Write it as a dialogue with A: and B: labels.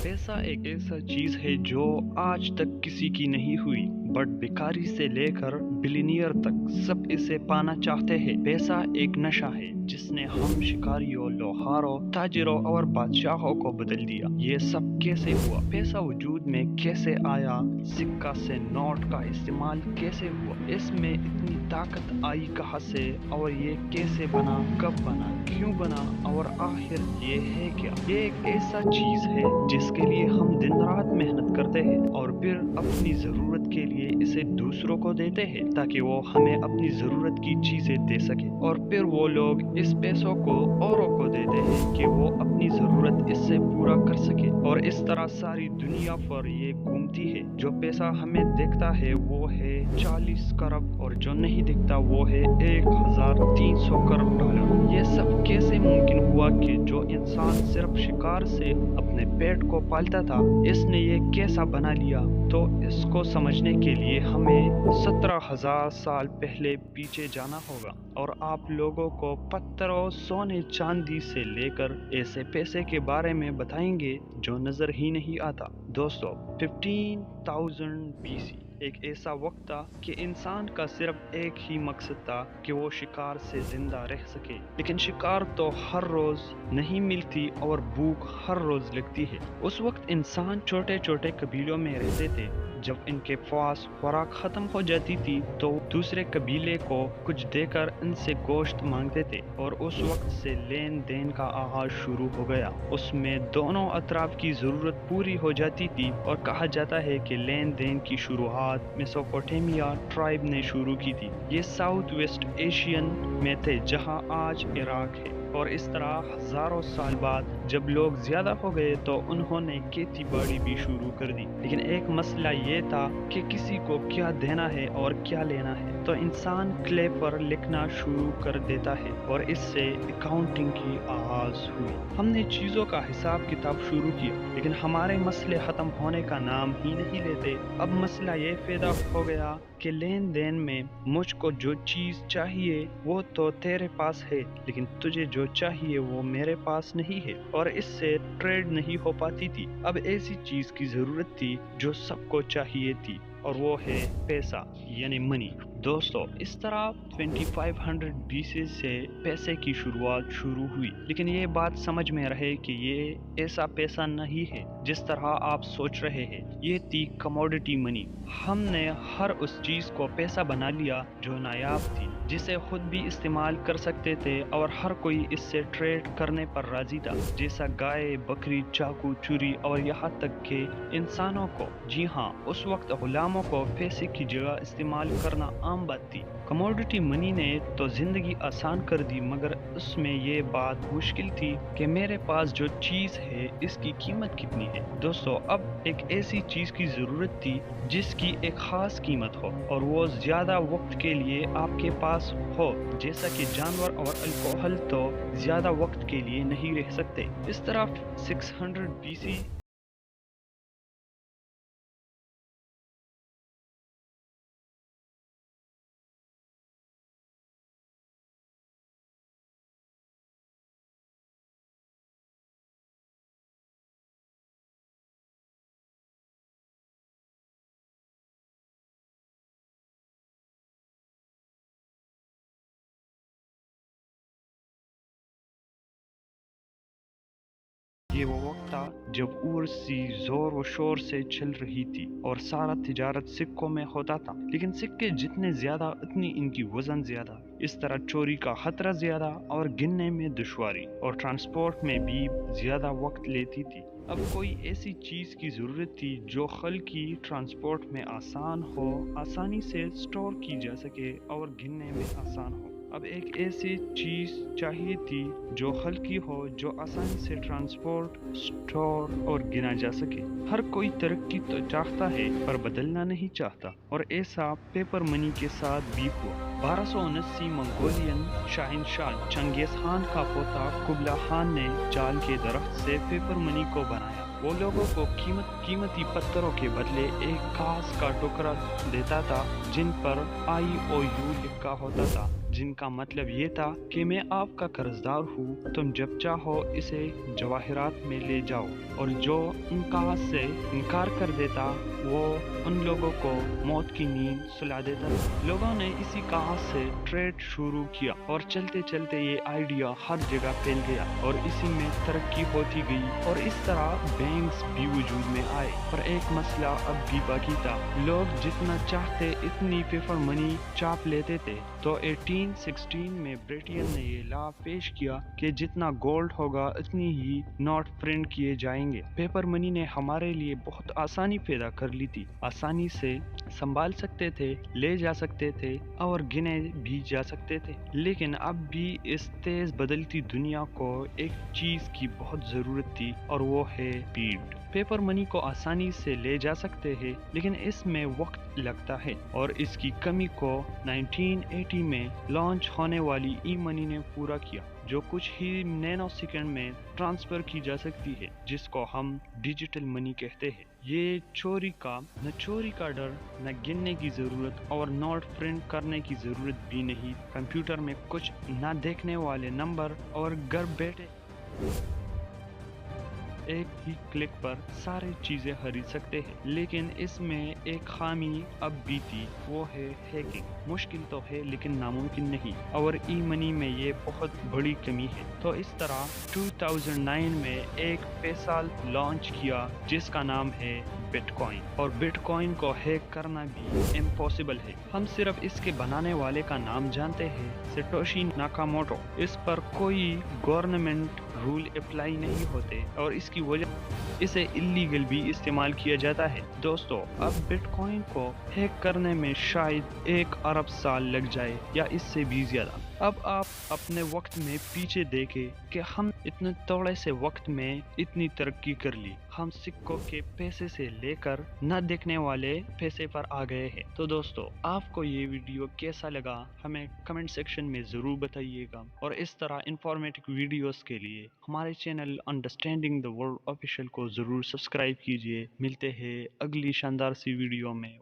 A: पैसा एक ऐसा चीज है जो आज तक किसी की नहीं हुई, बट भिखारी से लेकर बिलियनियर तक सब इसे पाना चाहते हैं। पैसा एक नशा है जिसने हम शिकारियों, लोहारों, ताजिरों और बादशाहों को बदल दिया। ये सब कैसे हुआ? पैसा वजूद में कैसे आया? सिक्का से नोट का इस्तेमाल कैसे हुआ? इसमें इतनी ताकत आई कहाँ से? और ये कैसे बना? कब बना? क्यों बना? और आखिर ये है क्या? ये एक ऐसा चीज है जिसके लिए हम दिन रात मेहनत करते हैं और फिर अपनी जरूरत के लिए इसे दूसरों को देते हैं ताकि वो हमें अपनी जरूरत की चीजें दे सके, और फिर वो लोग इस पैसों को औरों को देते हैं कि वो अपनी जरूरत इससे पूरा कर सके। और इस तरह सारी दुनिया पर ये घूमती है। जो पैसा हमें दिखता है वो है 40 खरब और जो नहीं दिखता वो है 1300 करोड़ डॉलर। ये सब कैसे मुमकिन हुआ कि जो इंसान सिर्फ शिकार से अपने पेट को पालता था, इसने ये कैसा बना लिया? तो इसको समझने के लिए हमें 17,000 साल पहले पीछे जाना होगा और आप लोगों को पत्थरों, सोने, चांदी से लेकर ऐसे पैसे के बारे में बताएंगे जो नजर ही नहीं आता। दोस्तों, 15,000 BC एक ऐसा वक्त था कि इंसान का सिर्फ एक ही मकसद था कि वो शिकार से जिंदा रह सके। लेकिन शिकार तो हर रोज नहीं मिलती और भूख हर रोज लगती है। उस वक्त इंसान छोटे छोटे कबीलों में रहते थे। जब इनके पास खुराक खत्म हो जाती थी तो दूसरे कबीले को कुछ देकर इनसे गोश्त मांगते थे, और उस वक्त से लेन देन का आगाज शुरू हो गया। उसमें दोनों अतराफ की जरूरत पूरी हो जाती थी, और कहा जाता है कि लेन देन की शुरुआत मेसोपोटामिया ट्राइब ने शुरू की थी। ये साउथ वेस्ट एशियन में थे जहां आज इराक है। और इस तरह हजारों साल बाद जब लोग ज्यादा हो गए तो उन्होंने खेती बाड़ी भी शुरू कर दी। लेकिन एक मसला ये था कि किसी को क्या देना है और क्या लेना है। तो इंसान क्ले पर लिखना शुरू कर देता है और इससे अकाउंटिंग की आगाज हुई। हमने चीजों का हिसाब किताब शुरू किया, लेकिन हमारे मसले खत्म होने का नाम ही नहीं लेते। अब मसला ये पैदा हो गया कि लेन देन में मुझको जो चीज चाहिए वो तो तेरे पास है, लेकिन तुझे जो चाहिए वो मेरे पास नहीं है, और इससे ट्रेड नहीं हो पाती थी। अब ऐसी चीज की जरूरत थी जो सबको चाहिए थी, और वो है पैसा, यानी मनी। दोस्तों, इस तरह 2500 BC से पैसे की शुरुआत शुरू हुई। लेकिन ये बात समझ में रहे कि ये ऐसा पैसा नहीं है जिस तरह आप सोच रहे हैं। ये थी कमोडिटी मनी। हमने हर उस चीज को पैसा बना लिया जो नायाब थी, जिसे खुद भी इस्तेमाल कर सकते थे, और हर कोई इससे ट्रेड करने पर राजी था, जैसा गाय, बकरी, चाकू, छुरी और यहाँ तक के इंसानों को। जी हाँ, उस वक्त गुलामों को पैसे की जगह इस्तेमाल करना आम बात थी। कमोडिटी मनी ने तो जिंदगी आसान कर दी, मगर उसमें ये बात मुश्किल थी कि मेरे पास जो चीज है इसकी कीमत कितनी है। दोस्तों, अब एक ऐसी चीज की जरूरत थी जिसकी एक खास कीमत हो, और वो ज्यादा वक्त के लिए आपके पास हो, जैसा कि जानवर और अल्कोहल तो ज्यादा वक्त के लिए नहीं रह सकते। इस तरह 600 BC ये वो वक्त था जब उर्सी जोर व शोर से चल रही थी और सारा तिजारत सिक्कों में होता था। लेकिन सिक्के जितने ज्यादा उतनी इनकी वजन ज्यादा। इस तरह चोरी का खतरा ज्यादा और गिनने में दुश्वारी, और ट्रांसपोर्ट में भी ज्यादा वक्त लेती थी। अब कोई ऐसी चीज की जरूरत थी जो खल की ट्रांसपोर्ट में आसान हो, आसानी से स्टोर की जा सके और गिनने में आसान हो। अब एक ऐसी चीज चाहिए थी जो हल्की हो, जो आसानी से ट्रांसपोर्ट, स्टोर और गिना जा सके। हर कोई तरक्की तो चाहता है पर बदलना नहीं चाहता, और ऐसा पेपर मनी के साथ भी हुआ। 1279 मंगोलियन शहंशाह चंगेज खान का पोता कुबला खान ने चाल के दरख्त से पेपर मनी को बनाया। वो लोगों को कीमती पत्थरों के बदले एक घास का टुकड़ा देता था जिन पर IOU लिखा होता था। जिन का मतलब ये था कि मैं आपका कर्जदार हूँ, तुम जब चाहो इसे जवाहरात में ले जाओ। और जो उनका से इनकार कर देता वो उन लोगों को मौत की नींद सुला देता था। लोगों ने इसी कहा से ट्रेड शुरू किया और चलते चलते ये आइडिया हर जगह फैल गया और इसी में तरक्की होती गई और इस तरह बैंक्स भी वजूद में आए। पर एक मसला अब भी बाकी था, लोग जितना चाहते इतनी पेपर मनी छाप लेते थे। तो 1816 में ब्रिटेन ने ये लॉ पेश किया कि जितना गोल्ड होगा उतनी ही नोट प्रिंट किए जाएंगे। पेपर मनी ने हमारे लिए बहुत आसानी पैदा कर ली थी, आसानी से संभाल सकते थे, ले जा सकते थे और गिने भी जा सकते थे। लेकिन अब भी इस तेज बदलती दुनिया को एक चीज की बहुत जरूरत थी और वो है स्पीड। पेपर मनी को आसानी से ले जा सकते हैं लेकिन इसमें वक्त लगता है और इसकी कमी को 1980 में लॉन्च होने वाली ई मनी ने पूरा किया, जो कुछ ही नैनो सेकंड में ट्रांसफर की जा सकती है, जिसको हम डिजिटल मनी कहते हैं। ये चोरी का डर, न गिनने की जरूरत और नोट प्रिंट करने की जरूरत भी नहीं। कंप्यूटर में कुछ न देखने वाले नंबर और घर बैठे एक ही क्लिक पर सारी चीजें खरीद सकते हैं। लेकिन इसमें एक खामी अब भी थी, वो है हैकिंग। मुश्किल तो है लेकिन नामुमकिन नहीं, और ई मनी में ये बहुत बड़ी कमी है। तो इस तरह 2009 में एक पैसा लॉन्च किया जिसका नाम है बिटकॉइन, और बिटकॉइन को हैक करना भी इम्पॉसिबल है। हम सिर्फ इसके बनाने वाले का नाम जानते हैं, सैटोशी नाकामोटो। इस पर कोई गवर्नमेंट रूल अप्लाई नहीं होते और इसकी वजह इसे इलीगल भी इस्तेमाल किया जाता है। दोस्तों, अब बिटकॉइन को हैक करने में शायद 1 अरब साल लग जाए या इससे भी ज्यादा। अब आप अपने वक्त में पीछे देखें कि हम इतने थोड़े से वक्त में इतनी तरक्की कर ली। हम सिक्कों के पैसे से लेकर न देखने वाले पैसे पर आ गए हैं। तो दोस्तों, आपको ये वीडियो कैसा लगा हमें कमेंट सेक्शन में जरूर बताइएगा, और इस तरह इंफॉर्मेटिव वीडियोस के लिए हमारे channel understanding the world official को जरूर सब्सक्राइब कीजिए। मिलते हैं अगली शानदार सी वीडियो में।